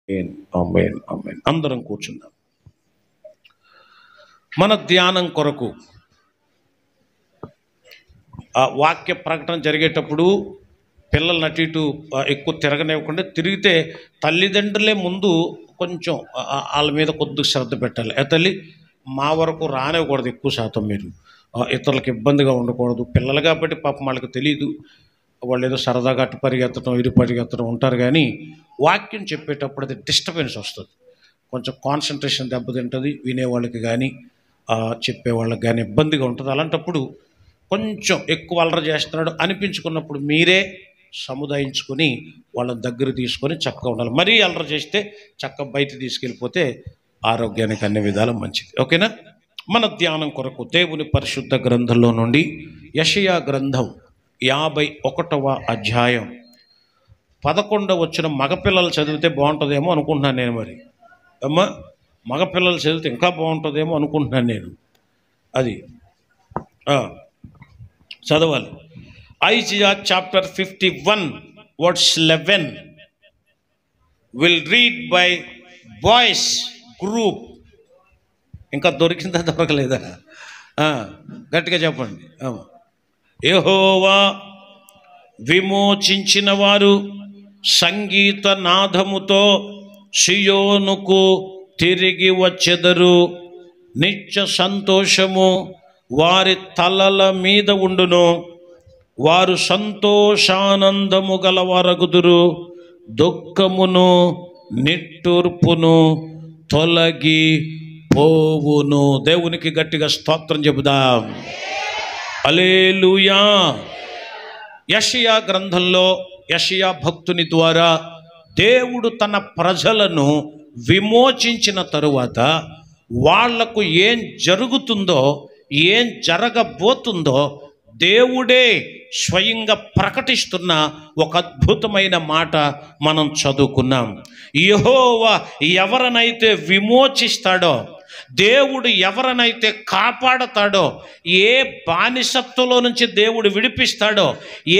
ఆమేన్, ఆమేన్, ఆమేన్. అందరం కూర్చుందాం. మన ధ్యానం కొరకు ఆ వాక్య ప్రకటన జరిగేటప్పుడు పిల్లల్ని అటు ఇటు ఎక్కువ తిరగనివ్వకుండా, తిరిగితే తల్లిదండ్రులే ముందు కొంచెం వాళ్ళ మీద కొద్దిగా శ్రద్ధ పెట్టాలి. తల్లి మా వరకు రానివ్వకూడదు, ఎక్కువ శాతం మీరు ఇతరులకు ఇబ్బందిగా ఉండకూడదు. పిల్లలు కాబట్టి పాపం వాళ్ళకి తెలియదు, వాళ్ళు ఏదో సరదాగా అటు పరిగెత్తడం ఇటు పరిగెత్తడం ఉంటారు. కానీ వాక్యం చెప్పేటప్పుడు అది డిస్టర్బెన్స్ వస్తుంది, కొంచెం కాన్సన్ట్రేషన్ దెబ్బతింటుంది, వినేవాళ్ళకి కానీ చెప్పేవాళ్ళకి కానీ ఇబ్బందిగా ఉంటుంది. అలాంటప్పుడు కొంచెం ఎక్కువ అల్లరి చేస్తున్నాడు అనిపించుకున్నప్పుడు మీరే సముదాయించుకొని వాళ్ళని దగ్గర తీసుకొని చక్కగా ఉండాలి. మరీ అల్లరి చేస్తే చక్కగా బయట తీసుకెళ్ళిపోతే ఆరోగ్యానికి అన్ని విధాలు మంచిది. ఓకేనా? మన ధ్యానం కొరకు దేవుని పరిశుద్ధ గ్రంథంలో నుండి యెషయా గ్రంథం 51వ అధ్యాయం 11వ వచనం. మగపిల్లలు చదివితే బాగుంటుందేమో అనుకుంటున్నాను నేను. మరి అమ్మ, మగపిల్లలు చదివితే ఇంకా బాగుంటుందేమో అనుకుంటున్నాను నేను. అది చదవాలి. Isaiah chapter 51 verse 11 will read by boys group. ఇంకా దొరికిందా దొరకలేదా? గట్టిగా చెప్పండి. యెహోవా విమోచించిన వారు సంగీత నాదముతో సియోనుకు తిరిగి వచ్చెదరు. నిత్య సంతోషము వారి తలల మీద ఉండును. వారు సంతోషానందము గలవారగుదురు. దుఃఖమును నిట్టూర్పును తొలగి పోవును. దేవునికి గట్టిగా స్తోత్రం చెబుదాం. హల్లెలూయా. యెషయా గ్రంథంలో యెషయా భక్తుని ద్వారా దేవుడు తన ప్రజలను విమోచించిన తరువాత వాళ్లకు ఏం జరుగుతుందో, ఏం జరగబోతుందో దేవుడే స్వయంగా ప్రకటిస్తున్న ఒక అద్భుతమైన మాట మనం చదువుకున్నాం. యెహోవా ఎవరినైతే విమోచిస్తాడో, దేవుడు ఎవరినైతే కాపాడతాడో, ఏ బానిసత్వంలో నుంచి దేవుడు విడిపిస్తాడో,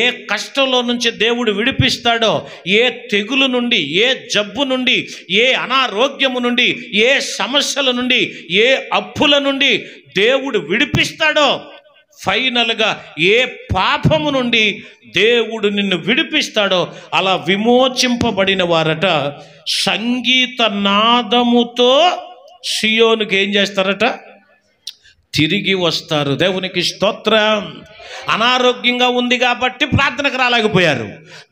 ఏ కష్టంలో నుంచి దేవుడు విడిపిస్తాడో, ఏ తెగులు నుండి, ఏ జబ్బు నుండి, ఏ అనారోగ్యము నుండి, ఏ సమస్యల నుండి, ఏ అప్పుల నుండి దేవుడు విడిపిస్తాడో, ఫైనల్గా ఏ పాపము నుండి దేవుడు నిన్ను విడిపిస్తాడో, అలా విమోచింపబడిన వారట సంగీత నాదముతో సియోనుకి ఏం చేస్తారట? తిరిగి వస్తారు. దేవునికి స్తోత్రం. అనారోగ్యంగా ఉంది కాబట్టి ప్రార్థనకు రాలేకపోయారు,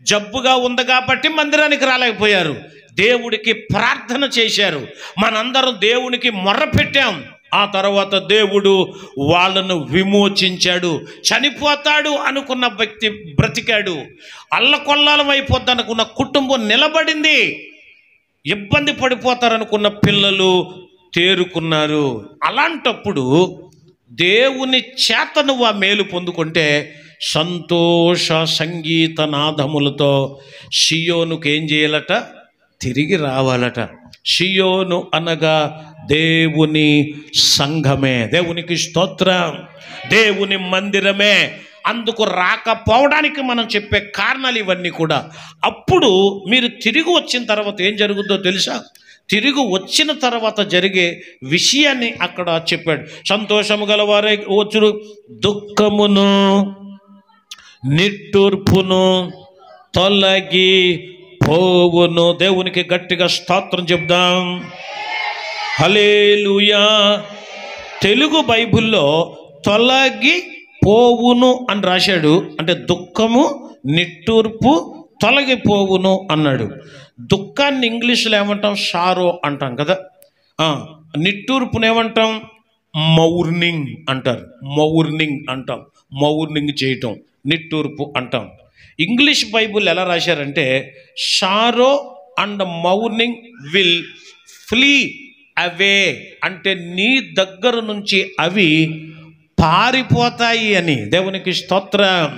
జబ్బుగా ఉంది కాబట్టి మందిరానికి రాలేకపోయారు, దేవుడికి ప్రార్థన చేశారు. మనందరం దేవునికి మొర్రపెట్టాం. ఆ తర్వాత దేవుడు వాళ్ళను విమోచించాడు. చనిపోతాడు అనుకున్న వ్యక్తి బ్రతికాడు. అల్లకొల్లాలం అయిపోద్ది అనుకున్న కుటుంబం నిలబడింది. ఇబ్బంది పడిపోతారనుకున్న పిల్లలు తేరుకున్నారు. అలాంటప్పుడు దేవుని చేత నువ్వు ఆ మేలు పొందుకుంటే సంతోష సంగీత నాదములతో సియోనుకు ఏం చేయాలట? తిరిగి రావాలట. సియోను అనగా దేవుని సంఘమే. దేవునికి స్తోత్రం. దేవుని మందిరమే. అందుకు రాకపోవడానికి మనం చెప్పే కారణాలు ఇవన్నీ కూడా. అప్పుడు మీరు తిరిగి వచ్చిన తర్వాత ఏం జరుగుతుందో తెలుసా? తిరిగి వచ్చిన తర్వాత జరిగే విషయాన్ని అక్కడ చెప్పాడు. సంతోషము గలవారే వచ్చును, దుఃఖమును నిట్టూర్పును తొలగి పోవును. దేవునికి గట్టిగా స్తోత్రం చెప్దాం. హల్లెలూయా. తెలుగు బైబిల్లో తొలగి పోవును అని రాశాడు. అంటే దుఃఖము నిట్టూర్పు తొలగిపోవును అన్నాడు. దుఃఖాన్ని ఇంగ్లీష్లో ఏమంటాం? షారో అంటాం కదా. నిట్టూర్పును ఏమంటాం? మౌర్నింగ్ అంటారు. మౌర్నింగ్ అంటాం. మౌర్నింగ్ చేయటం నిట్టూర్పు అంటాం. ఇంగ్లీష్ బైబుల్ ఎలా రాశారంటే sorrow and mourning will flee away. అంటే నీ దగ్గర నుంచి అవి పారిపోతాయి అని. దేవునికి స్తోత్రం.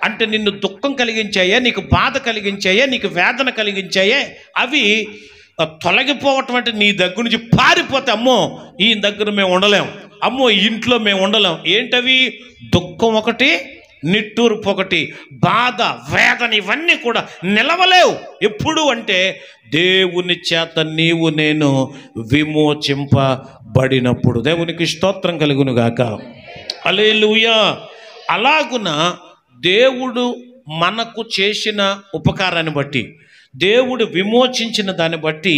అంటే నిన్ను దుఃఖం కలిగించాయే, నీకు బాధ కలిగించాయే, నీకు వేదన కలిగించాయే, అవి తొలగిపోవటం అంటే నీ దగ్గర నుంచి పారిపోతే, అమ్మో ఈ దగ్గర మేము ఉండలేం, అమ్మో ఇంట్లో మేము ఉండలేం. ఏంటవి? దుఃఖం ఒకటి, నిట్టూర్పు ఒకటి, బాధ, వేదన, ఇవన్నీ కూడా నిలవలేవు. ఎప్పుడు అంటే దేవుని చేత నీవు నేను విమోచింపబడినప్పుడు. దేవునికి స్తోత్రం కలుగును గాక. హల్లెలూయా. అలాగున దేవుడు మనకు చేసిన ఉపకారాన్ని బట్టి, దేవుడు విమోచించిన దాన్ని బట్టి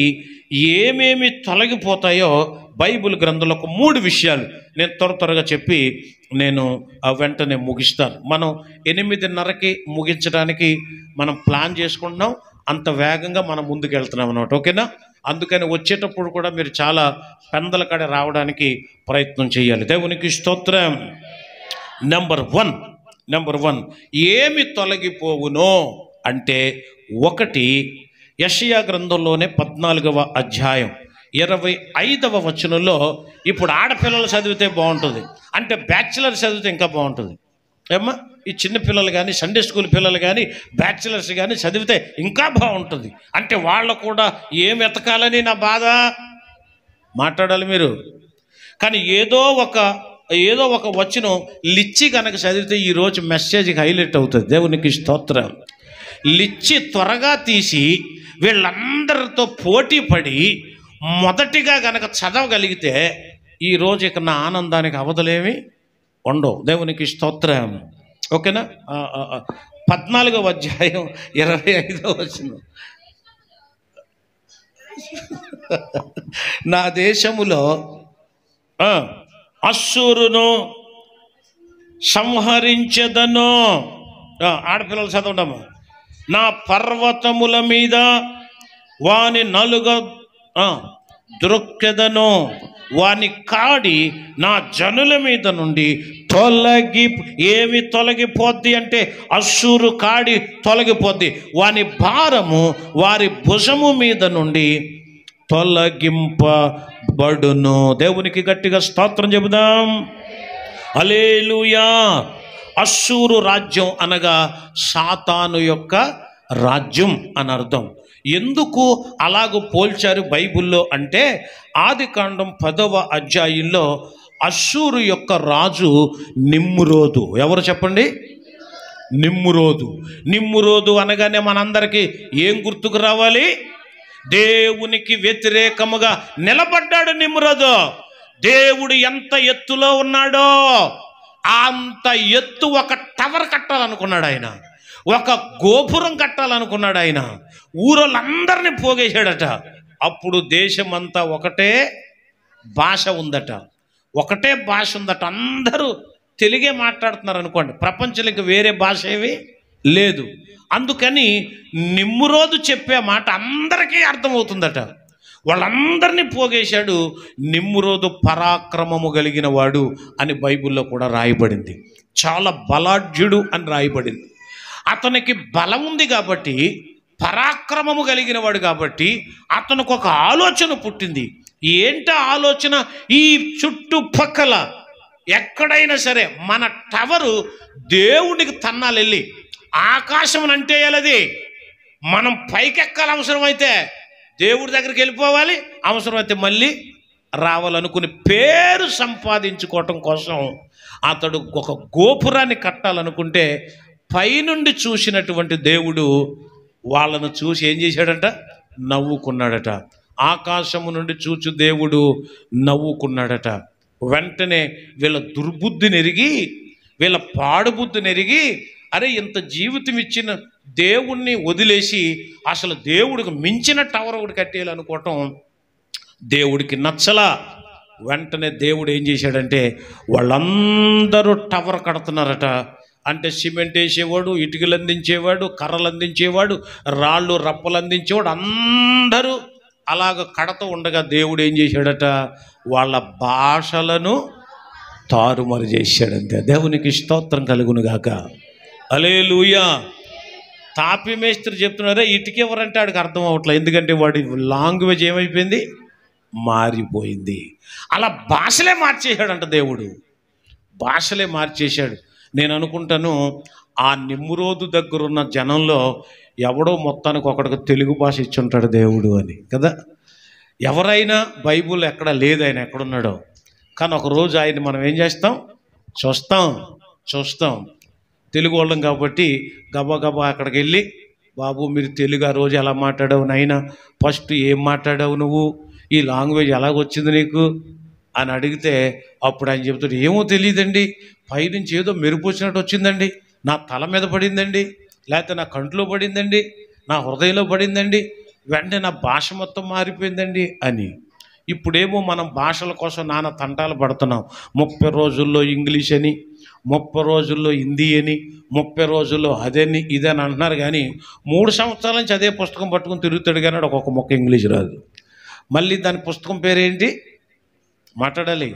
ఏమేమి తొలగిపోతాయో బైబిల్ గ్రంథంలో ఒక 3 విషయాలు నేను త్వరగా చెప్పి నేను వెంటనే ముగిస్తాను. మనం 8:30కి ముగించడానికి మనం ప్లాన్ చేసుకుంటున్నాం. అంత వేగంగా మనం ముందుకు వెళ్తున్నాం అన్నమాట. ఓకేనా? అందుకని వచ్చేటప్పుడు కూడా మీరు చాలా పెందల కడ రావడానికి ప్రయత్నం చేయాలి. దేవునికి స్తోత్రం. నెంబర్ వన్ ఏమి తొలగిపోవునో అంటే, 1 యెషయా గ్రంథంలోనే 14వ అధ్యాయం 25వ వచనంలో, ఇప్పుడు ఆడపిల్లలు చదివితే బాగుంటుంది, అంటే బ్యాచిలర్స్ చదివితే ఇంకా బాగుంటుంది. ఏమ్మా, ఈ చిన్న పిల్లలు కానీ, సండే స్కూల్ పిల్లలు కానీ, బ్యాచిలర్స్ కానీ చదివితే ఇంకా బాగుంటుంది. అంటే వాళ్ళు కూడా ఏం వెతకాలని నా బాధ. మాట్లాడాలి మీరు. కానీ ఏదో ఒక వచనం లిచ్చి కనుక చదివితే ఈరోజు మెసేజ్కి హైలైట్ అవుతుంది. దేవునికి స్తోత్రం. లిచ్చి త్వరగా తీసి వీళ్ళందరితో పోటీ పడి మొదటిగా గనక చదవగలిగితే ఈరోజు ఇక నా ఆనందానికి అవధులేమి ఉండవు. దేవునికి స్తోత్రం. ఓకేనా? 14వ అధ్యాయం 25వ వచనం. నా దేశములో అశ్షూరును సంహరించెదను. ఆడపిల్లలు చదవడము. నా పర్వతముల మీద వాని నలుగ దొరకెదను, వాని కాడి నా జనుల మీద నుండి ఏమి తొలగిపోద్ది అంటే, అశ్షూరు కాడి తొలగిపోద్ది, వాని భారము వారి భుజము మీద నుండి తొలగింపబడును. దేవునికి గట్టిగా స్తోత్రం చెబుదాం. హల్లెలూయా. అశ్షూరు రాజ్యం అనగా సాతాను యొక్క రాజ్యం అని అర్థం. ఎందుకు అలాగూ పోల్చారు బైబిల్లో అంటే, ఆదికాండం 10వ అధ్యాయంలో అశ్షూరు యొక్క రాజు నిమ్రోదు. ఎవరు చెప్పండి? నిమ్రోదు అనగానే మనందరికీ ఏం గుర్తుకు రావాలి? దేవునికి వ్యతిరేకముగా నిలబడ్డాడు నిమ్రోదు. దేవుడు ఎంత ఎత్తులో ఉన్నాడో అంత ఎత్తు ఒక టవర్ కట్టాలనుకున్నాడు ఆయన, ఒక గోపురం కట్టాలనుకున్నాడు ఆయన. ఊరోళ్ళందరినీ పోగేశాడట. అప్పుడు దేశమంతా ఒకటే భాష ఉందట, అందరూ తెలుగే మాట్లాడుతున్నారు అనుకోండి. ప్రపంచంలో వేరే భాష ఏవి లేదు. అందుకని నిమ్రోదు చెప్పే మాట అందరికీ అర్థమవుతుందట. వాళ్ళందరినీ పోగేశాడు. నిమ్రోదు పరాక్రమము కలిగిన వాడు అని బైబిల్లో కూడా రాయబడింది. చాలా బలాఢ్యుడు అని రాయబడింది. అతనికి బలం ఉంది కాబట్టి, పరాక్రమము కలిగిన వాడు కాబట్టి అతనికి ఒక ఆలోచన పుట్టింది. ఏంట ఆలోచన? ఈ చుట్టుపక్కల ఎక్కడైనా సరే మన టవరు దేవుడికి తన్నాలి, వెళ్ళి ఆకాశం అంటేయాలది. మనం పైకెక్కాలి, అవసరమైతే దేవుడి దగ్గరికి వెళ్ళిపోవాలి, అవసరమైతే మళ్ళీ రావాలనుకుని పేరు సంపాదించుకోవటం కోసం అతడు ఒక గోపురాన్ని కట్టాలనుకుంటే, పైనుండి చూసినటువంటి దేవుడు వాళ్ళను చూసి ఏం చేశాడంట? నవ్వుకున్నాడట. ఆకాశము నుండి చూచు దేవుడు నవ్వుకున్నాడట. వెంటనే వీళ్ళ దుర్బుద్ధిని ఎరిగి, వీళ్ళ పాడుబుద్ధిని ఎరిగి, అరే ఇంత జీవితం ఇచ్చిన దేవుణ్ణి వదిలేసి అసలు దేవుడికి మించిన టవర్ ఒకటి కట్టేయాలనుకోవటం దేవుడికి నచ్చలా. వెంటనే దేవుడు ఏం చేశాడంటే, వాళ్ళందరూ టవర్ కడుతున్నారట. అంటే సిమెంట్ వేసేవాడు, ఇటుకలు అందించేవాడు, కర్రలు అందించేవాడు, రాళ్ళు రప్పలు అందించేవాడు, అందరూ అలాగ కడత ఉండగా దేవుడు ఏం చేశాడట? వాళ్ళ భాషలను తారుమారు చేశాడంతే. దేవునికి స్తోత్రం కలుగును గాక. హల్లెలూయా. తాపి మేస్త్రి చెప్తున్నారే, ఇటుక ఎవరంటే ఆడికి అర్థం అవ్వట్లేదు. ఎందుకంటే వాడి లాంగ్వేజ్ ఏమైపోయింది? మారిపోయింది. అలా భాషలే మార్చేశాడంట దేవుడు. భాషలే మార్చేశాడు. నేను అనుకుంటాను ఆ నిమ్రోదు దగ్గర ఉన్న జనంలో ఎవడో మొత్తానికి ఒకడికి తెలుగు భాష ఇచ్చుంటాడు దేవుడు అని కదా. ఎవరైనా బైబుల్ ఎక్కడ లేదు, ఆయన ఎక్కడున్నాడో. కానీ ఒకరోజు ఆయన మనం ఏం చేస్తాం? చూస్తాం. తెలుగు వాళ్ళం కాబట్టి గబా గబా అక్కడికి వెళ్ళి, బాబు మీరు తెలుగు ఆ రోజు ఎలా మాట్లాడావు నాయనా, ఫస్ట్ ఏం మాట్లాడావు నువ్వు, ఈ లాంగ్వేజ్ ఎలాగొచ్చింది నీకు అని అడిగితే అప్పుడు ఆయన చెబుతాడు, ఏమో తెలియదండి, పైనుంచి ఏదో మెరుపు వచ్చినట్టు వచ్చిందండి, నా తల మీద పడిందండి, లేకపోతే నా కంట్లో పడిందండి, నా హృదయంలో పడిందండి, వెంటనే నా భాష మొత్తం మారిపోయిందండి అని. ఇప్పుడేమో మనం భాషల కోసం నానా తంటాలు పడుతున్నాం. 30 రోజుల్లో ఇంగ్లీష్ అని, 30 రోజుల్లో హిందీ అని, 30 రోజుల్లో అదని ఇదని అంటున్నారు. కానీ 3 సంవత్సరాల నుంచి అదే పుస్తకం పట్టుకుని తిరుగుతాడు కానీ ఒక్కొక్క మొక్క ఇంగ్లీష్ రాదు. మళ్ళీ దాని పుస్తకం పేరేంటి మాట్లాడాలి,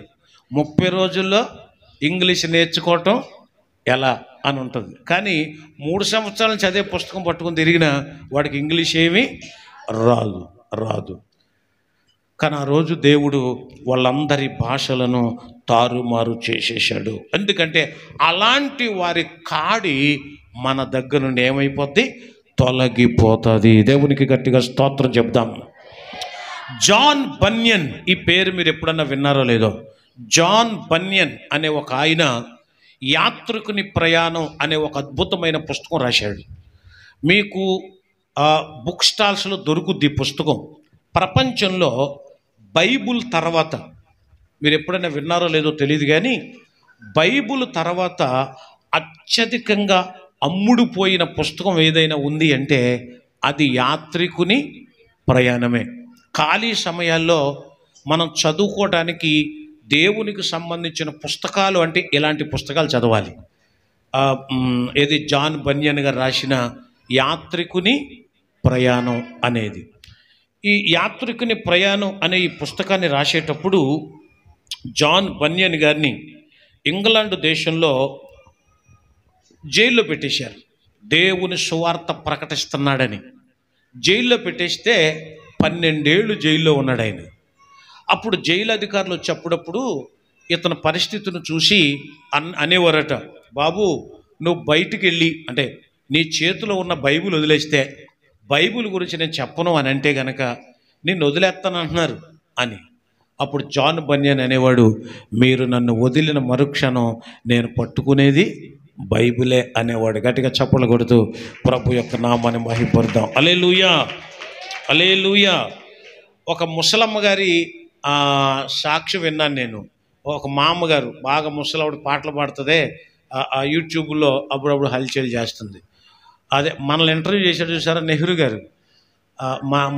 30 రోజుల్లో ఇంగ్లీష్ నేర్చుకోవటం ఎలా అని ఉంటుంది. కానీ 3 సంవత్సరాల నుంచి అదే పుస్తకం పట్టుకుని తిరిగినా వాడికి ఇంగ్లీష్ ఏమీ రాదు. కానీ ఆ రోజు దేవుడు వాళ్ళందరి భాషలను తారుమారు చేసేసాడు. ఎందుకంటే అలాంటి వారి కాడి మన దగ్గర నుండి ఏమైపోద్ది, తొలగిపోతుంది. దేవునికి గట్టిగా స్తోత్రం చెప్దాం. జాన్ బన్యన్, ఈ పేరు మీరు ఎప్పుడన్నా విన్నారో లేదో. జాన్ బన్యన్ అనే ఒక ఆయన యాత్రికుని ప్రయాణం అనే ఒక అద్భుతమైన పుస్తకం రాశాడు. మీకు బుక్ స్టాల్స్లో దొరుకుద్ది పుస్తకం. ప్రపంచంలో బైబుల్ తర్వాత, మీరు ఎప్పుడైనా విన్నారో లేదో తెలియదు కానీ, బైబుల్ తర్వాత అత్యధికంగా అమ్ముడుపోయిన పుస్తకం ఏదైనా ఉంది అంటే అది యాత్రికుని ప్రయాణమే. ఖాళీ సమయాల్లో మనం చదువుకోవడానికి దేవునికి సంబంధించిన పుస్తకాలు అంటే ఇలాంటి పుస్తకాలు చదవాలి. ఏది జాన్ బన్యన్ గారు రాసిన యాత్రికుని ప్రయాణం అనేది. ఈ యాత్రికుని ప్రయాణం అనే ఈ పుస్తకాన్ని రాసేటప్పుడు జాన్ బన్యన్ గారిని ఇంగ్లాండ్ దేశంలో జైల్లో పెట్టేశారు. దేవుని సువార్త ప్రకటిస్తున్నాడని జైల్లో పెట్టేస్తే 12 ఏళ్ళు జైల్లో ఉన్నాడు ఆయన. అప్పుడు జైలు అధికారులు వచ్చి అప్పుడప్పుడు ఇతని పరిస్థితిని చూసి అనేవారట, బాబు నువ్వు బయటికి వెళ్ళి, అంటే నీ చేతిలో ఉన్న బైబిల్ వదిలేస్తే, బైబిల్ గురించి నేను చెప్పను అని అంటే గనక నిన్ను వదిలేస్తాను అంటున్నారు అని. అప్పుడు జాన్ బన్యన్ అనేవాడు, మీరు నన్ను వదిలిన మరుక్షణం నేను పట్టుకునేది బైబిలే అనేవాడు. గట్టిగా చప్పట్లు కొడుతూ ప్రభు యొక్క నామాన్ని మహిమపరుద్దాం. హల్లెలూయా, హల్లెలూయా. ఒక ముసలమ్మ గారి సాక్షి విన్నాను నేను. ఒక మా అమ్మగారు బాగా ముసలావిడ పాటలు పాడుతుందే, యూట్యూబ్లో అప్పుడప్పుడు హల్చల్ చేస్తుంది. అదే మనల్ని ఇంటర్వ్యూ చేశాడు చూసారా నెహ్రూ గారు,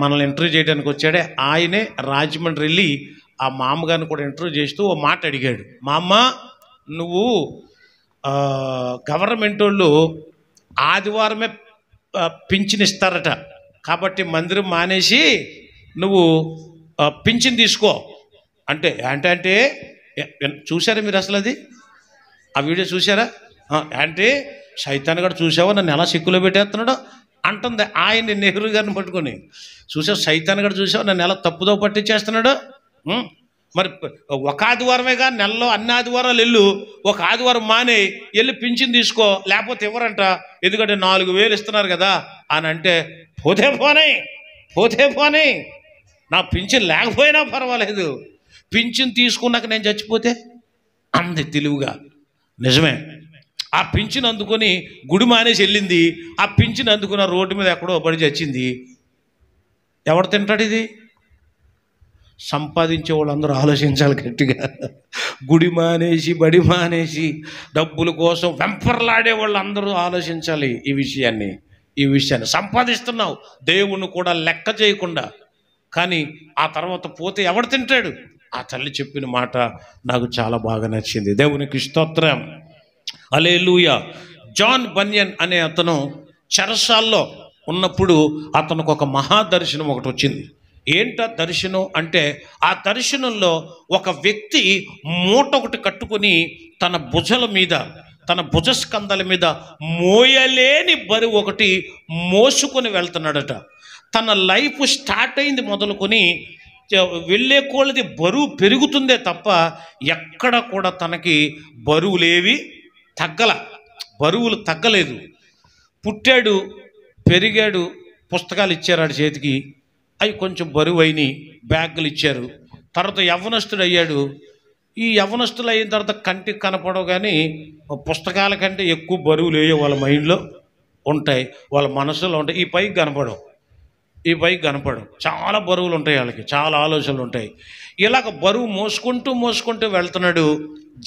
మనల్ని ఇంటర్వ్యూ చేయడానికి వచ్చాడే ఆయనే రాజమండ్రి వెళ్ళి ఆ మా అమ్మగారిని కూడా ఇంటర్వ్యూ చేస్తూ ఓ మాట అడిగాడు. మా అమ్మ, నువ్వు గవర్నమెంట్ వాళ్ళు ఆదివారమే పింఛన్ ఇస్తారట, కాబట్టి మందిరం మానేసి నువ్వు పింఛన్ తీసుకో అంటే అంటే చూసారా మీరు అసలు అది ఆ వీడియో చూసారా? అంటే సైతాన్ గడు చూసావా నన్ను ఎలా సిక్కులో పెట్టేస్తున్నాడో అంటుంది ఆయన నెహ్రూ గారిని పట్టుకొని. చూసావు సైతాన్ గడు చూసావా నన్ను ఎలా తప్పుదో పట్టించేస్తున్నాడో. మరి ఒక ఆదివారమేగా, నెలలో అన్ని ఆదివారాలు వెళ్ళు, ఒక ఆదివారం మానే వెళ్ళి పింఛన్ తీసుకో, లేకపోతే ఇవ్వరంట, ఎందుకంటే 4,000 ఇస్తున్నారు కదా అని అంటే, పోతే పోనీ నా పింఛన్ లేకపోయినా పర్వాలేదు, పింఛన్ తీసుకున్నాక నేను చచ్చిపోతే అంది తెలివిగా. నిజమే, ఆ పింఛన్ అందుకొని గుడి మానేసి వెళ్ళింది, ఆ పింఛన్ అందుకున్న రోడ్డు మీద ఎక్కడో పడి చచ్చింది. ఎవడు తింటాడు ఇది? సంపాదించే వాళ్ళందరూ ఆలోచించాలి గట్టిగా. గుడి మానేసి బడి మానేసి డబ్బుల కోసం వెంపర్లాడే వాళ్ళందరూ ఆలోచించాలి ఈ విషయాన్ని. సంపాదిస్తున్నావు దేవుణ్ణి కూడా లెక్క చేయకుండా, కానీ ఆ తర్వాత పోతే ఎవడు తింటాడు? ఆ తల్లి చెప్పిన మాట నాకు చాలా బాగా నచ్చింది. దేవునికి స్తోత్రం, హల్లెలూయా. జాన్ బన్యన్ అనే అతను చెరసాల్లో ఉన్నప్పుడు అతనికి ఒక మహాదర్శనం ఒకటి వచ్చింది. ఏంటా దర్శనం అంటే, ఆ దర్శనంలో ఒక వ్యక్తి మూట ఒకటి కట్టుకొని తన భుజల మీద, తన భుజస్కంధాల మీద మోయలేని బరువు ఒకటి మోసుకొని వెళ్తున్నాడట. తన లైఫ్ స్టార్ట్ అయింది మొదలుకొని వెళ్ళే కొలది బరువు పెరుగుతుందే తప్ప ఎక్కడ కూడా తనకి బరువులేవి బరువులు తగ్గలేదు. పుట్టాడు, పెరిగాడు, పుస్తకాలు ఇచ్చారు ఆడి చేతికి, అవి కొంచెం బరువు అయినాయి, బ్యాగులు ఇచ్చారు. తర్వాత యవ్వనస్తుడు అయ్యాడు, ఈ యవ్వనస్తులు అయిన తర్వాత కంటికి కనపడవు, కానీ పుస్తకాల కంటే ఎక్కువ బరువులు వేయో వాళ్ళ మైండ్లో ఉంటాయి, వాళ్ళ మనసులో ఉంటాయి. ఈ పైకి కనపడవు, చాలా బరువులు ఉంటాయి వాళ్ళకి, చాలా ఆలోచనలు ఉంటాయి. ఇలాగ బరువు మోసుకుంటూ వెళ్తున్నాడు.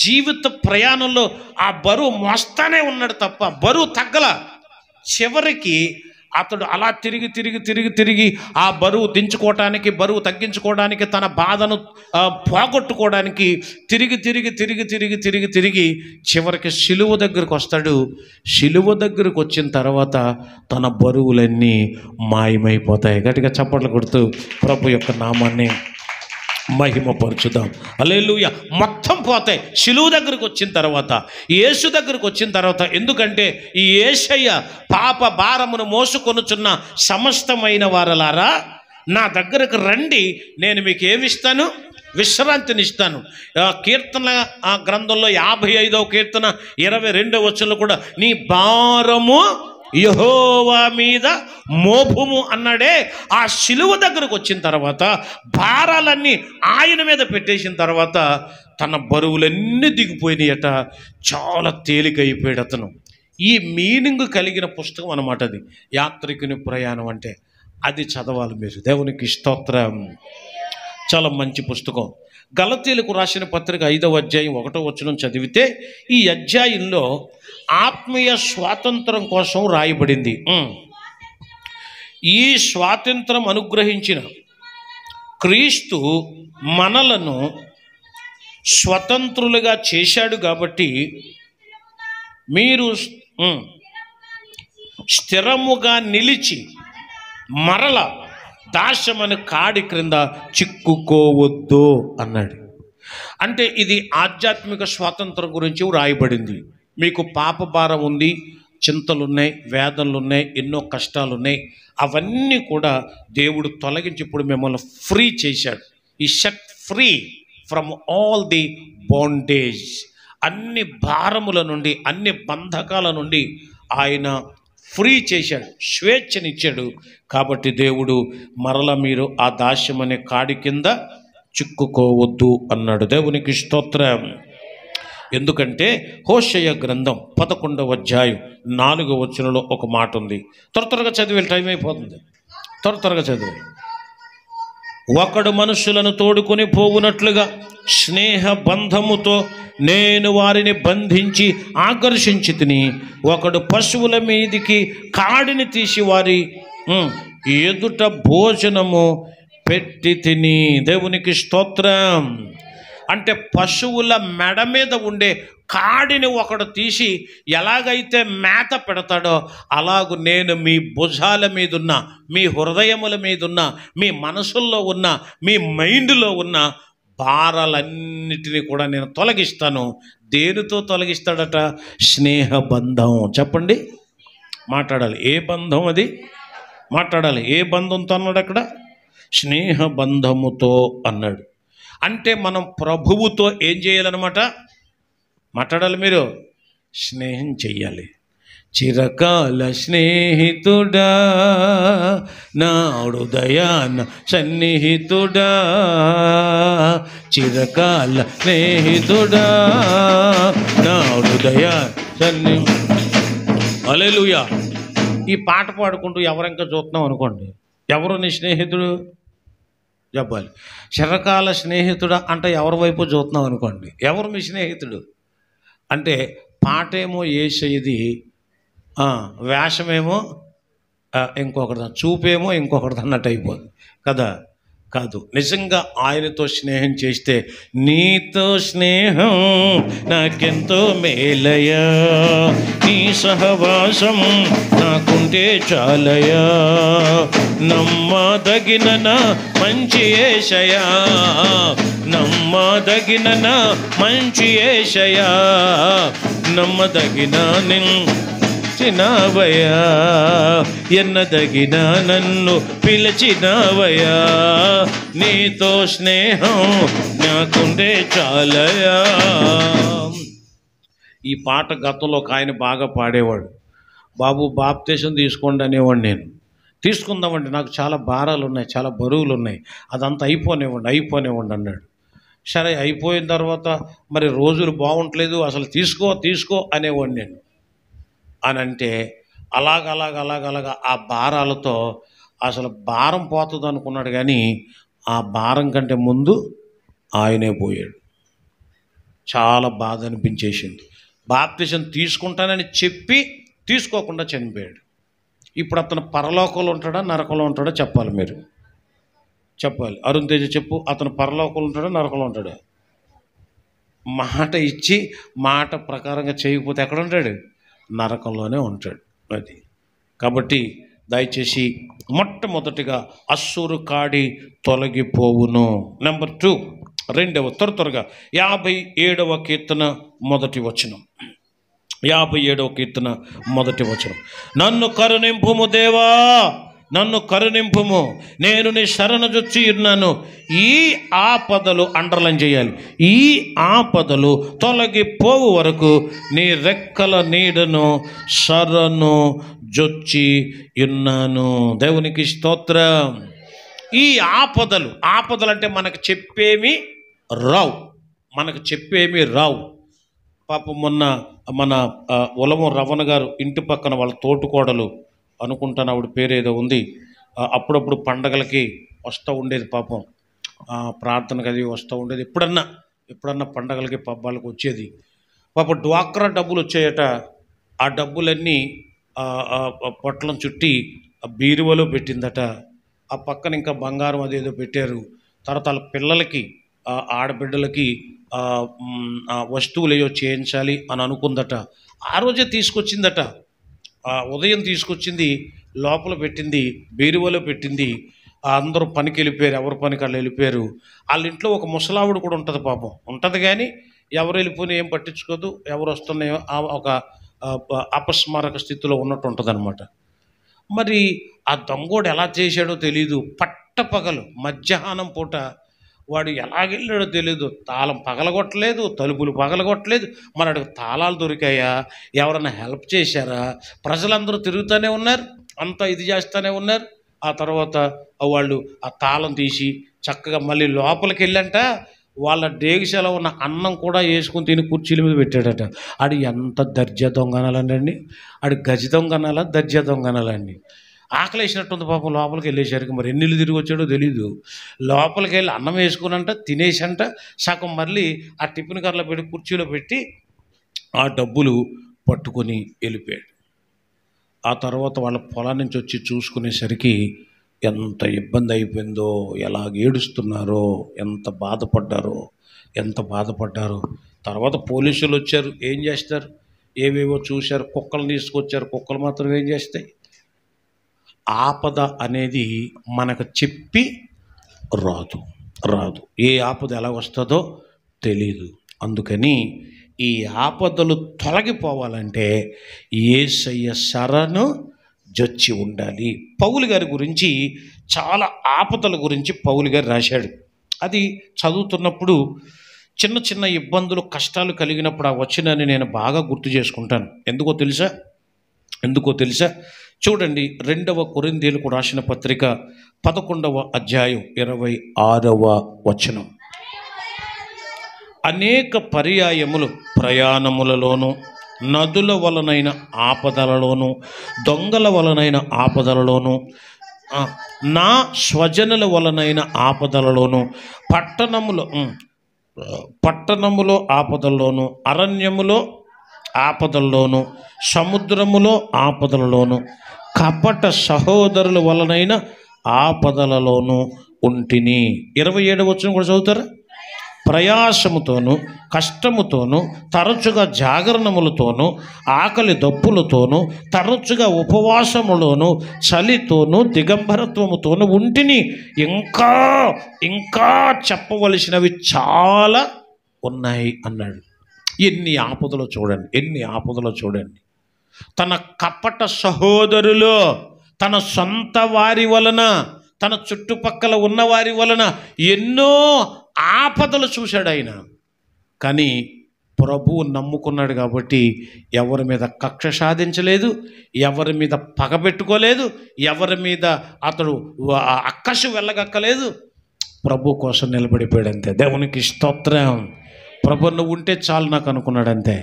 జీవిత ప్రయాణంలో ఆ బరువు మోస్తానే ఉన్నాడు తప్ప బరువు తగ్గల. చివరికి అతడు అలా తిరిగి ఆ బరువు దించుకోవటానికి, బరువు తగ్గించుకోవడానికి, తన బాధను పోగొట్టుకోవడానికి తిరిగి చివరికి శిలువ దగ్గరకు వస్తాడు. శిలువ దగ్గరకు వచ్చిన తర్వాత తన బరువులన్నీ మాయమైపోతాయి. గట్టిగా చప్పట్లు కొడుతూ ప్రభు యొక్క నామాన్ని మహిమపరచుదాం. హల్లెలూయా. మొత్తం పోతాయి శిలువ దగ్గరకు వచ్చిన తర్వాత, యేసు దగ్గరకు వచ్చిన తర్వాత. ఎందుకంటే ఈ యేసయ్య పాప భారమును మోసుకొనుచున్న సమస్తమైన వారలారా నా దగ్గరకు రండి, నేను మీకు ఏమిస్తాను? విశ్రాంతినిస్తాను. కీర్తన గ్రంథంలో 55వ కీర్తన 22వ వచనంలో కూడా నీ భారము యెహోవా మీద మోపుము అన్నాడే. ఆ శిలువ దగ్గరకు వచ్చిన తర్వాత భారాలన్నీ ఆయన మీద పెట్టేసిన తర్వాత తన బరువులన్నీ దిగిపోయినాయట. చాలా తేలికైపోయాడు అతను. ఈ మీనింగ్ కలిగిన పుస్తకం అన్నమాట అది, యాత్రికుని ప్రయాణం అంటే. అది చదవాలి మీరు. దేవునికి స్తోత్రం. చాలా మంచి పుస్తకం. గలతీయులకు రాసిన పత్రిక 5వ అధ్యాయం 1వ వచనం చదివితే ఈ అధ్యాయంలో ఆత్మీయ స్వాతంత్రం కోసం రాయబడింది. ఈ స్వాతంత్రం అనుగ్రహించిన క్రీస్తు మనలను స్వతంత్రులుగా చేశాడు కాబట్టి మీరు స్థిరముగా నిలిచి మరల దాస్యమని కాడి క్రింద చిక్కుకోవద్దు అన్నాడు. అంటే ఇది ఆధ్యాత్మిక స్వాతంత్రం గురించి రాయబడింది. మీకు పాప భారం ఉంది, చింతలున్నాయి, వేదనలున్నాయి, ఎన్నో కష్టాలున్నాయి. అవన్నీ కూడా దేవుడు తొలగించి ఇప్పుడు మిమ్మల్ని ఫ్రీ చేశాడు. ఈ set free from all the bondage. అన్ని భారముల నుండి, అన్ని బంధకాల నుండి ఆయన ఫ్రీ చేశాడు, స్వేచ్ఛనిచ్చాడు. కాబట్టి దేవుడు మరల మీరు ఆ దాస్యం అనే కాడి కింద చిక్కుకోవద్దు అన్నాడు. దేవునికి స్తోత్రం. ఎందుకంటే హోషేయ గ్రంథం 11వ అధ్యాయం 4వ వచనంలో ఒక మాట ఉంది. త్వరగా చదివే టైం అయిపోతుంది, త్వరగా చదివి. ఒకడు మనుషులను తోడుకొని పోవునట్లుగా స్నేహ బంధముతో నేను వారిని బంధించి ఆకర్షించి తిని, ఒకడు పశువుల మీదికి కాడిని తీసి వారి ఎదుట భోజనము పెట్టి తిని. దేవునికి స్తోత్రం. అంటే పశువుల మెడ మీద ఉండే కాడిని ఒకడు తీసి ఎలాగైతే మేత పెడతాడో అలాగూ నేను మీ భుజాల మీదున్న, మీ హృదయముల మీదున్న, మీ మనసుల్లో ఉన్న, మీ మైండ్లో ఉన్న భారాలన్నిటినీ కూడా నేను తొలగిస్తాను. దేనితో తొలగిస్తాడట? స్నేహ బంధం. చెప్పండి, మాట్లాడాలి. ఏ బంధం అది? మాట్లాడాలి. ఏ బంధంతో అన్నాడు అక్కడ? స్నేహ బంధముతో అన్నాడు. అంటే మనం ప్రభువుతో ఏం చేయాలన్నమాట? మాట్లాడాలి. మీరు స్నేహం చెయ్యాలి. చిరకాల స్నేహితుడా నా హృదయాన సన్నిహితుడా, చిరకాల స్నేహితుడా నా హృదయాన సన్నిహితుడా. హల్లెలూయా. ఈ పాట పాడుకుంటూ ఎవరింకా చూస్తున్నాం అనుకోండి, ఎవరు నీ స్నేహితుడు చెప్పాలి. చిరకాల స్నేహితుడా అంటే ఎవరి వైపు చూస్తున్నాం అనుకోండి, ఎవరు మీ స్నేహితుడు అంటే పాటేమో యేసయ్యది, వేషమేమో ఇంకొకటి, చూపేమో ఇంకొకటి అన్నట్టు అయిపోతుంది కదా. కాదు, నిజంగా ఆయనతో స్నేహం చేస్తే, నీతో స్నేహం నాకెంతో మేలయా, నీ సహవాసం నాకుంటే చాలయా, నమ్మదగిన మంచి యేసయ్యా, నమ్మదగిన మంచి యేసయ్యా, నమ్మదగిన నిలిచినవయ్యా, ఎన్నదగిన నన్ను పిలిచినవయ్యా, నీతో స్నేహం నాకుండే చాలయా. ఈ పాట గతంలో ఒక ఆయన బాగా పాడేవాడు. బాబు బాప్తీసం తీసుకోండి అనేవాడు. నేను తీసుకుందామండి, నాకు చాలా భారాలు ఉన్నాయి, చాలా బరువులు ఉన్నాయి, అదంతా అయిపోనివ్వండి అన్నాడు. సరే అయిపోయిన తర్వాత మరి రోజులు బాగుంటలేదు, అసలు తీసుకో తీసుకో అనేవాడిని నేను. అని అంటే అలాగ ఆ భారాలతో అసలు భారం పోతుంది అనుకున్నాడు, కానీ ఆ భారం కంటే ముందు ఆయనే పోయాడు. చాలా బాధ అనిపించేసింది. బాప్తిజం తీసుకుంటానని చెప్పి తీసుకోకుండా చనిపోయాడు. ఇప్పుడు అతను పరలోకంలో ఉంటాడా నరకంలో ఉంటాడా చెప్పాలి, మీరు చెప్పాలి. అరుణ్ తేజ చెప్పు, అతను పరలోకంలో ఉంటాడా నరకంలో ఉంటాడా? మాట ఇచ్చి మాట ప్రకారంగా చేయకపోతే ఎక్కడ ఉంటాడు? నరకంలోనే ఉంటాడు. అది కాబట్టి దయచేసి మొట్టమొదటిగా అస్సురు కాడి తొలగిపోవును. నెంబర్ 2, రెండవ త్వరగా 57వ కీర్తన మొదటి వచనం. 57వ కీర్తన మొదటి వచనం. నన్ను కరుణింపుము దేవా, నన్ను కరుణింపుము, నేను నీ శరణుజొచ్చి ఉన్నాను. ఈ ఆపదలు అండర్లైన్ చేయాలి. ఈ ఆపదలు తొలగిపోవు వరకు నీ రెక్కల నీడను శరణు జొచ్చి ఉన్నాను. దేవునికి స్తోత్రం. ఈ ఆపదలు అంటే మనకు చెప్పేమి రావు. పాపం మొన్న మన ఉలవం రవణ గారు ఇంటి పక్కన వాళ్ళ తోటుకోడలు అనుకుంటాను, ఆవిడ పేరు ఏదో ఉంది, అప్పుడప్పుడు పండగలకి వస్తూ ఉండేది. పాపం ప్రార్థనకు అది వస్తూ ఉండేది. ఎప్పుడన్నా పండగలకి పబ్బాలకు వచ్చేది. పాపం డ్వాక్రా డబ్బులు వచ్చాయట. ఆ డబ్బులన్నీ పొట్లం చుట్టి బీరువలో పెట్టిందట. ఆ పక్కన ఇంకా బంగారం అదేదో పెట్టారు. తర్వాత వాళ్ళ పిల్లలకి ఆడబిడ్డలకి వస్తువులు ఏవో చేయించాలి అని అనుకుందట. ఆ రోజే తీసుకొచ్చిందట. ఉదయం తీసుకొచ్చింది, లోపల పెట్టింది, బీరువలో పెట్టింది. అందరూ పనికి వెళ్ళిపోయారు, ఎవరి పనికి వాళ్ళు వెళ్ళిపోయారు. వాళ్ళ ఇంట్లో ఒక ముసలావిడ కూడా ఉంటుంది. పాపం ఉంటుంది, కానీ ఎవరు వెళ్ళిపోయినా ఏం పట్టించుకోదు, ఎవరు వస్తున్నాయో ఒక అపస్మారక స్థితిలో ఉన్నట్టు ఉంటుంది అనమాట. మరి ఆ దొంగోడు ఎలా చేశాడో తెలీదు. పట్టపగలు మధ్యాహ్నం పూట వాడు ఎలాగెళ్ళాడో తెలీదు. తాళం పగలగొట్టలేదు, తలుపులు పగలగొట్టలేదు. మరి అడిగి తాళాలు దొరికాయా, ఎవరైనా హెల్ప్ చేశారా? ప్రజలందరూ తిరుగుతూనే ఉన్నారు, అంతా ఇది చేస్తూనే ఉన్నారు. ఆ తర్వాత వాళ్ళు ఆ తాళం తీసి చక్కగా మళ్ళీ లోపలికి వెళ్ళంట. వాళ్ళ డేగిసలో ఉన్న అన్నం కూడా వేసుకుని తిని కుర్చీల మీద పెట్టాడట. ఆడు ఎంత దర్జా దొంగనాలండి, ఆడు గజ దొంగనాలా దర్జా దొంగనాలండి. ఆకలి వేసినట్టుంది పాపం. లోపలికి వెళ్ళేసరికి మరి ఎన్నిళ్ళు తిరిగి వచ్చాడో తెలీదు. లోపలికి వెళ్ళి అన్నం వేసుకునంట, తినేసంట, సగం మళ్ళీ ఆ టిఫిన్ కర్రలో పెట్టి కుర్చీలో పెట్టి ఆ డబ్బులు పట్టుకొని వెళ్ళిపోయాడు. ఆ తర్వాత వాళ్ళ పొలం నుంచి వచ్చి చూసుకునేసరికి ఎంత ఇబ్బంది అయిపోయిందో, ఎలా ఏడుస్తున్నారో, ఎంత బాధపడ్డారో. తర్వాత పోలీసులు వచ్చారు. ఏం చేస్తారు? ఏవేవో చూశారు, కుక్కలు తీసుకొచ్చారు. కుక్కలు మాత్రం ఏం చేస్తాయి? ఆపద అనేది మనకు చెప్పి రాదు. ఏ ఆపద ఎలా వస్తుందో తెలీదు. అందుకని ఈ ఆపదలు తొలగిపోవాలంటే యేసయ్య శరణు జొచ్చి ఉండాలి. పౌలు గారి గురించి చాలా ఆపదల గురించి పౌలు గారు రాశాడు. అది చదువుతున్నప్పుడు చిన్న చిన్న ఇబ్బందులు, కష్టాలు కలిగినప్పుడు ఆ వచనాన్ని నేను బాగా గుర్తు చేసుకుంటాను. ఎందుకో తెలుసా? చూడండి, 2వ కొరింథీయులకు రాసిన పత్రిక 11వ అధ్యాయం 26వ వచనం. అనేక పర్యాయములు ప్రయాణములలోనూ, నదుల వలనైన ఆపదలలోనూ, దొంగల వలనైన ఆపదలలోనూ, నా స్వజనుల వలనైన ఆపదలలోనూ, పట్టణములో ఆపదల్లోనూ, అరణ్యములో ఆపదల్లోనూ, సముద్రములో ఆపదలలోనూ, కపట సహోదరుల వలనైన ఆపదలలోనూ ఉంటిని. 27వ వచనం కూడా చదువుతారా? ప్రయాసముతోనూ కష్టముతోనూ, తరచుగా జాగరణములతోనూ, ఆకలి దప్పులతోనూ, తరచుగా ఉపవాసములోనూ, చలితోనూ, దిగంబరత్వముతోనూ ఉంటిని. ఇంకా చెప్పవలసినవి చాలా ఉన్నాయి అన్నాడు. ఎన్ని ఆపదలో చూడండి. తన కపట సహోదరులు, తన సొంత వారి వలన, తన చుట్టుపక్కల ఉన్న వారి వలన ఎన్నో ఆపదలు చూశాడు ఆయన. కానీ ప్రభువు నమ్ముకున్నాడు కాబట్టి ఎవరి మీద కక్ష సాధించలేదు, ఎవరి మీద పగబెట్టుకోలేదు, ఎవరి మీద అతడు అక్కసు వెళ్ళగక్కలేదు. ప్రభు కోసం నిలబడిపోయాడు అంతే. దేవునికి స్తోత్రం. ప్రభు నువ్వు ఉంటే చాలు నాకు అనుకున్నాడు అంతే.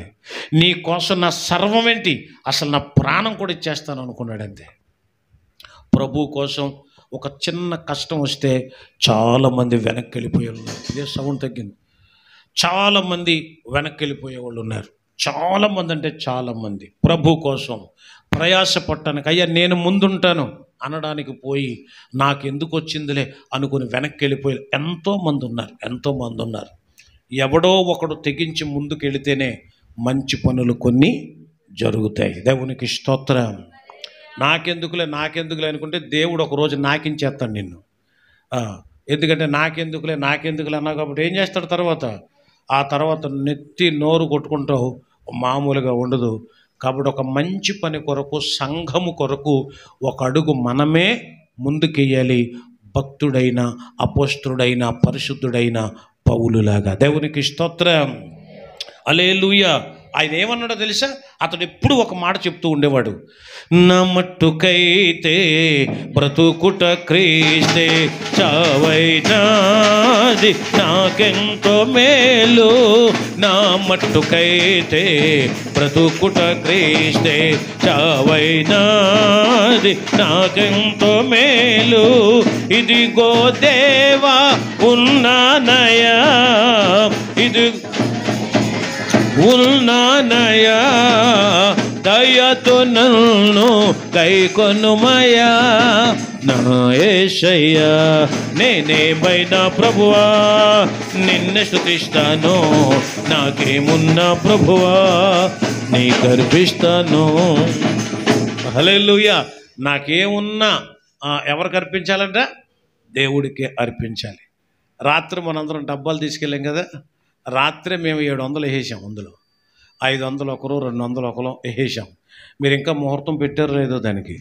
నీ కోసం నా సర్వం ఏంటి, అసలు నా ప్రాణం కూడా ఇచ్చేస్తాను అనుకున్నాడు అంతే. ప్రభు కోసం ఒక చిన్న కష్టం వస్తే చాలామంది వెనక్కి వెళ్ళిపోయేవాళ్ళు. ఇదే సౌండ్ తగ్గింది. చాలామంది వెనక్కి వెళ్ళిపోయేవాళ్ళు ఉన్నారు. చాలామంది అంటే చాలామంది ప్రభు కోసం ప్రయాసపడటానికి, అయ్యా నేను ముందుంటాను అనడానికి పోయి నాకెందుకు వచ్చిందిలే అనుకుని వెనక్కి వెళ్ళిపోయి ఎంతోమంది ఉన్నారు. ఎవడో ఒకడు తెగించి ముందుకు వెళితేనే మంచి పనులు కొన్ని జరుగుతాయి. దేవునికి స్తోత్రం. నాకెందుకులే అనుకుంటే దేవుడు ఒకరోజు నాకించేస్తాడు నిన్ను. ఎందుకంటే నాకెందుకులే అన్నావు కాబట్టి ఏం చేస్తాడు ఆ తర్వాత నెత్తి నోరు కొట్టుకుంటావు, మామూలుగా ఉండదు. కాబట్టి ఒక మంచి పని కొరకు, సంఘము కొరకు ఒక అడుగు మనమే ముందుకెయ్యాలి. భక్తుడైన, అపోస్తలుడైన, పరిశుద్ధుడైన పౌలులాగా. దేవునికి స్తోత్రం. హల్లెలూయా. ఆయన ఏమన్నాడో తెలుసా? అతడు ఎప్పుడు ఒక మాట చెప్తూ ఉండేవాడు, నా మట్టుకైతే బ్రతుకుట క్రీస్తే, చావైనాది నాకెంతో మేలు. నా మట్టుకైతే బ్రతుకుట క్రీస్తే, చావైనాది నాకెంతో మేలు. ఇదిగో దేవా ఉన్నానయా, ఇది ఉన్నానయా, దయతో నన్ను కైకొనుమయా. నా యేసయ్యా నేనేమైనా ప్రభువా నిన్ను స్తుతిస్తాను, నాకేమున్నా ప్రభువా నీ గర్విస్తాను. హల్లెలూయా. నాకేమున్నా ఎవరికి అర్పించాలంట? దేవుడికే అర్పించాలి. రాత్రి మనందరం డబ్బాలు తీసుకెళ్ళాం కదా, రాత్రే మేము 700 వేసేసాం. అందులో 500 ఒకరు, 200 ఒకరు వేసేసాం. మీరు ఇంకా ముహూర్తం పెట్టారో లేదో దానికి,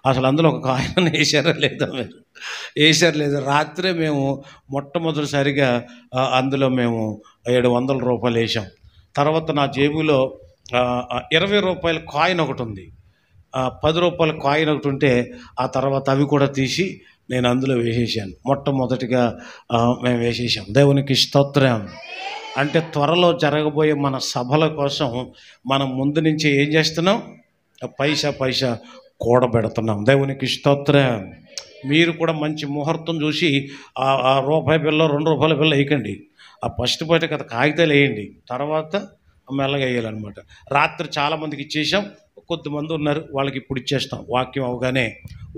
అసలు అందులో ఒక కాయిన్ వేసారో లేదో, మీరు వేసారు లేదో. రాత్రే మేము మొట్టమొదటిసారిగా అందులో మేము 700 రూపాయలు వేసాం. తర్వాత నా జేబులో 20 రూపాయల కాయిన్ ఒకటి ఉంది, 10 రూపాయల కాయిన్ ఒకటి ఉంటే ఆ తర్వాత అవి కూడా తీసి నేను అందులో వేసేసాను. మొట్టమొదటిగా మేము వేసేసాం. దేవునికి స్తోత్రం. అంటే త్వరలో జరగబోయే మన సభల కోసం మనం ముందు నుంచి ఏం చేస్తున్నాం? పైసా కూడబెడుతున్నాం. దేవునికి స్తోత్రం. మీరు కూడా మంచి ముహూర్తం చూసి ఆ రూపాయి బిల్ల, 2 రూపాయల బిల్ల వేయకండి. ఆ ఫస్ట్ బయట కదా కాగితాలు వేయండి, తర్వాత మెల్లగా వేయాలన్నమాట. రాత్రి చాలామందికి ఇచ్చేసాం. కొద్దిమంది ఉన్నారు, వాళ్ళకి ఇప్పుడు ఇచ్చేస్తాం. వాక్యం అవగానే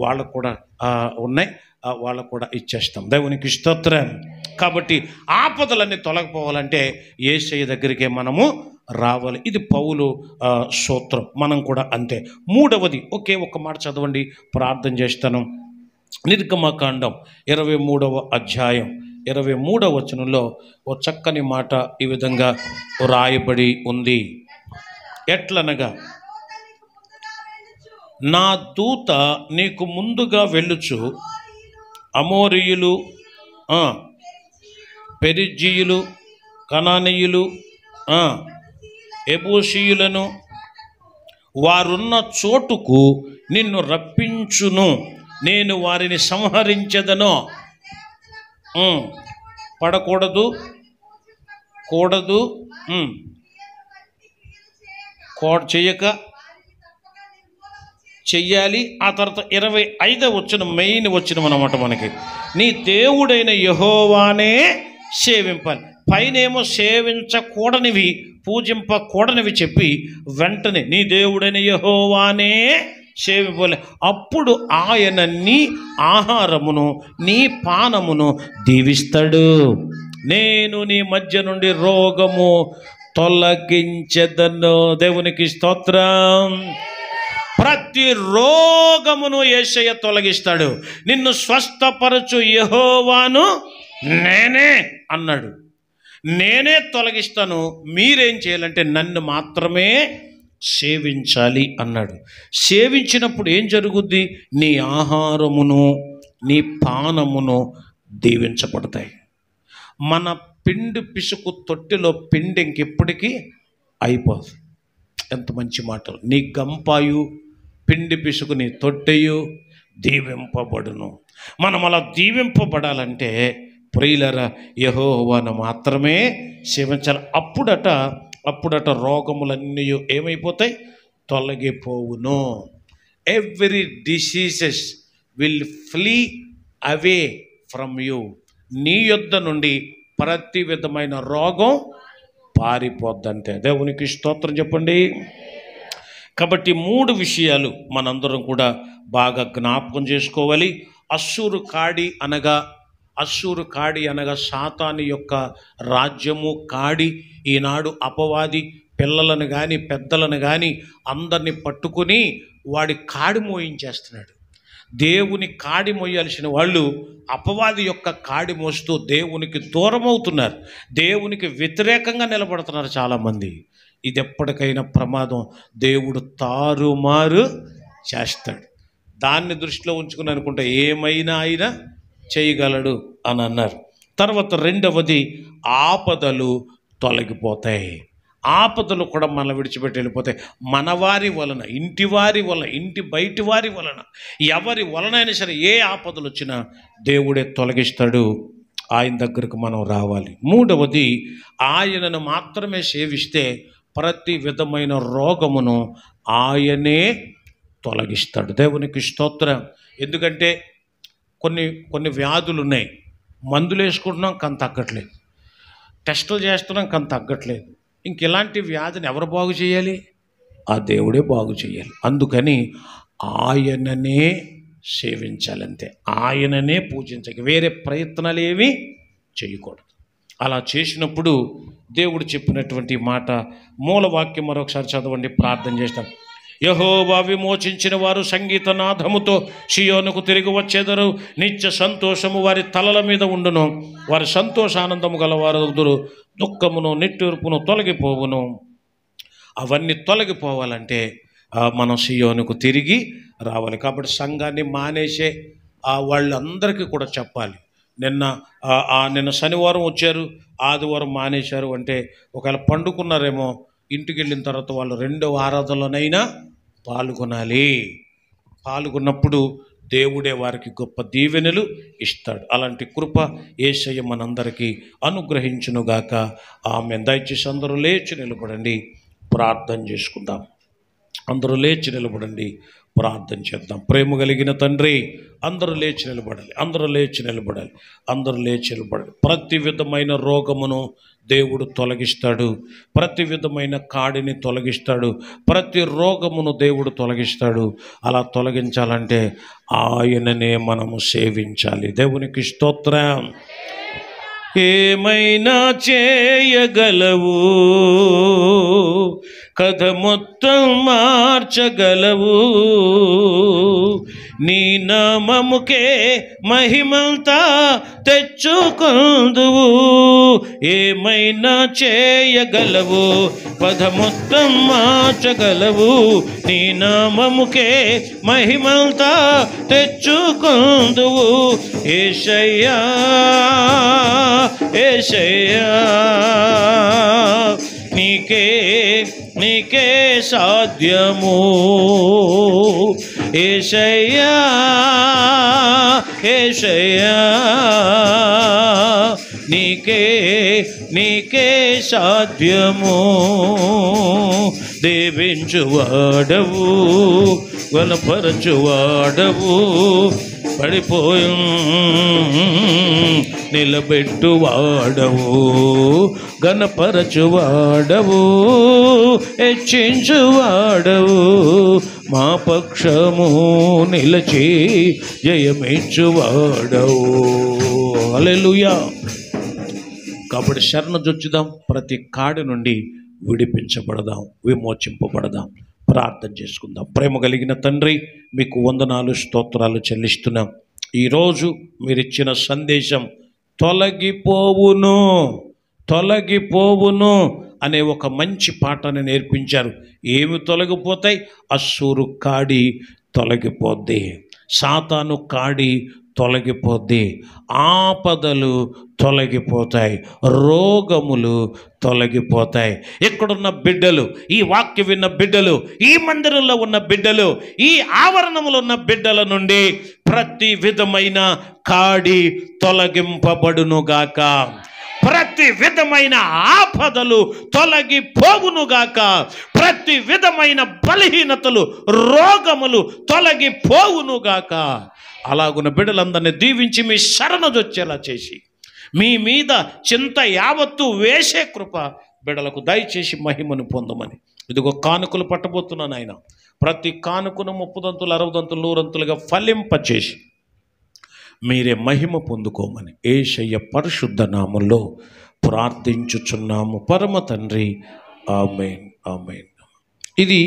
వాళ్ళకు కూడా ఉన్నాయి, వాళ్ళకు కూడా ఇచ్చేస్తాం. దేవునికి స్తోత్రం. కాబట్టి ఆపదలన్నీ తొలగిపోవాలంటే యేసయ్య దగ్గరికే మనము రావాలి. ఇది పౌలు సూత్రం. మనం కూడా అంతే. మూడవది, ఒకే ఒక్క మాట చదవండి, ప్రార్థన చేస్తాను. నిర్గమకాండం 23వ అధ్యాయం 23వ వచనంలో ఓ చక్కని మాట ఈ విధంగా రాయబడి ఉంది. ఎట్లనగా, నా దూత నీకు ముందుగా వెళ్ళుచు అమోరీయులు, పెరిజ్జీయులు, కనానీయులు, ఎబూసీయులను వారున్న చోటుకు నిన్ను రప్పించును, నేను వారిని సంహరించెదను. పడకూడదు, చేయక చెయ్యాలి. ఆ తర్వాత 25వ వచనం మెయిన్ వచనం అన్నమాట మనకి. నీ దేవుడైన యెహోవానే సేవింపాలి. పైనేమో సేవించకూడనివి, పూజింపకూడనివి చెప్పి వెంటనే నీ దేవుడైన యెహోవానే సేవింపాలి. అప్పుడు ఆయన నీ ఆహారమును నీ పానమును దీవిస్తాడు. నేను నీ మధ్య నుండి రోగము తొలగించెదను. దేవునికి స్తోత్రం. ప్రతి రోగమును యేసయ్య తొలగిస్తాడు. నిన్ను స్వస్థపరచు యెహోవాను నేనే అన్నాడు. నేనే తొలగిస్తాను, మీరేం చేయాలంటే నన్ను మాత్రమే సేవించాలి అన్నాడు. సేవించినప్పుడు ఏం జరుగుద్ది? నీ ఆహారమును నీ పానమును దీవించబడతాయి. మన పిండి పిసుకు తొట్టిలో పిండి ఇంకెప్పటికీ అయిపోదు. ఎంత మంచి మాటలు. నీ గంపాయు పిండి పిసుకు నీ తొట్టెయు దీవింపబడును. మనం అలా దీవింపబడాలంటే ప్రియులారా, యెహోవాను మాత్రమే సేవించాలి. అప్పుడట రోగములన్నీ ఏమైపోతాయి? తొలగిపోవును. Every diseases will flee away from you. నీ యొద్ద నుండి ప్రతి విధమైన రోగం పారిపోద్దంతే. దేవునికి స్తోత్రం చెప్పండి. కాబట్టి 3 విషయాలు మనందరం కూడా బాగా జ్ఞాపకం చేసుకోవాలి. అశ్షూరు కాడి అనగా సాతాను యొక్క రాజ్యము, కాడి. ఈనాడు అపవాది పిల్లలను కానీ పెద్దలను కానీ అందరినీ పట్టుకుని వాడి కాడి మోయించేస్తున్నాడు. దేవుని కాడి మోయాల్సిన వాళ్ళు అపవాది యొక్క కాడి మోస్తూ దేవునికి దూరం అవుతున్నారు, దేవునికి వ్యతిరేకంగా నిలబడుతున్నారు చాలామంది. ఇది ఎప్పటికైనా ప్రమాదం. దేవుడు తారుమారు చేస్తాడు. దాన్ని దృష్టిలో ఉంచుకుని అనుకుంటే ఏమైనా ఆయన చేయగలడు అని అన్నారు. తర్వాత రెండవది, ఆపదలు తొలగిపోతాయి. ఆపదలు కూడా మన విడిచిపెట్టి వెళ్ళిపోతాయి. మనవారి వలన, ఇంటివారి వలన, ఇంటి బయటి వారి వలన, ఎవరి వలనైనా సరే ఏ ఆపదలు వచ్చినా దేవుడే తొలగిస్తాడు. ఆయన దగ్గరకు మనం రావాలి. మూడవది, ఆయనను మాత్రమే సేవిస్తే ప్రతి విధమైన రోగమును ఆయనే తొలగిస్తాడు. దేవునికి స్తోత్రం. ఎందుకంటే కొన్ని వ్యాధులు ఉన్నాయి, మందులు వేసుకుంటున్నాం కానీ తగ్గట్లేదు, టెస్టులు చేస్తున్నాం కానీ తగ్గట్లేదు. ఇంక ఇలాంటి వ్యాధిని ఎవరు బాగు చేయాలి? ఆ దేవుడే బాగు చేయాలి. అందుకని ఆయననే సేవించాలంతే, ఆయననే పూజించాలి, వేరే ప్రయత్నాలు ఏమీ చేయకూడదు. అలా చేసినప్పుడు దేవుడు చెప్పినటువంటి మాట మూలవాక్యం మరొకసారి చదవండి, ప్రార్థన చేస్తాం. యెహోవా విమోచించిన వారు సంగీతనాదముతో సియోనుకు తిరిగి వచ్చేదరు. నిత్య సంతోషము వారి తలల మీద ఉండును. వారి సంతోషానందము గలవారు, దుఃఖమును నిట్టూర్పును తొలగిపోవును. అవన్నీ తొలగిపోవాలంటే మనం సియోనుకు తిరిగి రావాలి. కాబట్టి సంఘాన్ని మానేసే వాళ్ళందరికీ కూడా చెప్పాలి. నిన్న శనివారం వచ్చారు, ఆదివారం మానేశారు అంటే ఒకవేళ పండుకున్నారేమో, ఇంటికి వెళ్ళిన తర్వాత వాళ్ళు 2వ ఆరాధనలోనైనా పాల్గొన్నప్పుడు దేవుడే వారికి గొప్ప దీవెనలు ఇస్తాడు. అలాంటి కృప యేసయ్య మనందరికీ అనుగ్రహించునుగాక. ఆమేన్. దయచేసి అందరూ లేచి నిలబడండి, ప్రార్థన చేసుకుందాం. అందరూ లేచి నిలబడండి, ప్రార్థన చేద్దాం. ప్రేమ కలిగిన తండ్రి, అందరూ లేచి నిలబడాలి. ప్రతి విధమైన రోగమును దేవుడు తొలగిస్తాడు, ప్రతి విధమైన కాడిని తొలగిస్తాడు, ప్రతి రోగమును దేవుడు తొలగిస్తాడు. అలా తొలగించాలంటే ఆయననే మనము సేవించాలి. దేవునికి స్తోత్రం. ఏమైనా చేయగలవు, కథ మొత్తం మార్చగలవు, నీ నామముకే మహిమంతా తెచ్చుకొందువు. ఏమైనా చేయగలవు, పద మొత్తం మార్చగలవు, నీ నామముకే మహిమంతా తెచ్చుకొందువు. యేసయ్యా యేసయ్యా, నీకే సాధ్యము. యేసయ్యా యేసయ్యా, నీకే సాధ్యము. దీవించువాడవు, బలపరచువాడవు, పడిపోయి నిలబెట్టువాడవు, ఘనపరచువాడవు, హెచ్చించువాడవు, మా పక్షము నిలచి జయమిచ్చువాడవు. హల్లెలూయా. కాబట్టి శరణుజొచ్చుదాం, ప్రతి కాడి నుండి విడిపించబడదాం, విమోచింపబడదాం. ప్రార్థన చేసుకుందాం. ప్రేమ కలిగిన తండ్రి, మీకు వందనాలు, స్తోత్రాలు చెల్లిస్తున్నాం. ఈరోజు మీరిచ్చిన సందేశం తొలగిపోవును అనే ఒక మంచి పాఠాన్ని నేర్పించారు. ఏమి తొలగిపోతాయి? అశ్షూరు కాడి తొలగిపోద్ది, సాతాను కాడి తొలగిపోద్ది, ఆపదలు తొలగిపోతాయి, రోగములు తొలగిపోతాయి. ఇక్కడున్న బిడ్డలు, ఈ వాక్య విన్న బిడ్డలు, ఈ మందిరంలో ఉన్న బిడ్డలు, ఈ ఆవరణంలో ఉన్న బిడ్డల నుండి ప్రతి విధమైన కాడి తొలగింపబడునుగాక, ప్రతి విధమైన ఆపదలు తొలగిపోవునుగాక, ప్రతి విధమైన బలహీనతలు, రోగములు తొలగిపోవునుగాక. అలాగున్న బిడ్డలందరినీ దీవించి మీ శరణొచ్చేలా చేసి మీ మీద చింత యావత్తు వేసే కృప బిడ్డలకు దయచేసి మహిమను పొందమని ఇదిగో కానుకలు పట్టబోతున్నాను ఆయన. ప్రతి కానుకను 30 దంతులు 60 దంతులు 100 దంతులుగా ఫలింపచేసి మీరే మహిమ పొందుకోమని యేసయ్య పరిశుద్ధ నామములో ప్రార్థించుచున్నాము పరమ తండ్రి. ఆమేన్, ఆమేన్. ఇది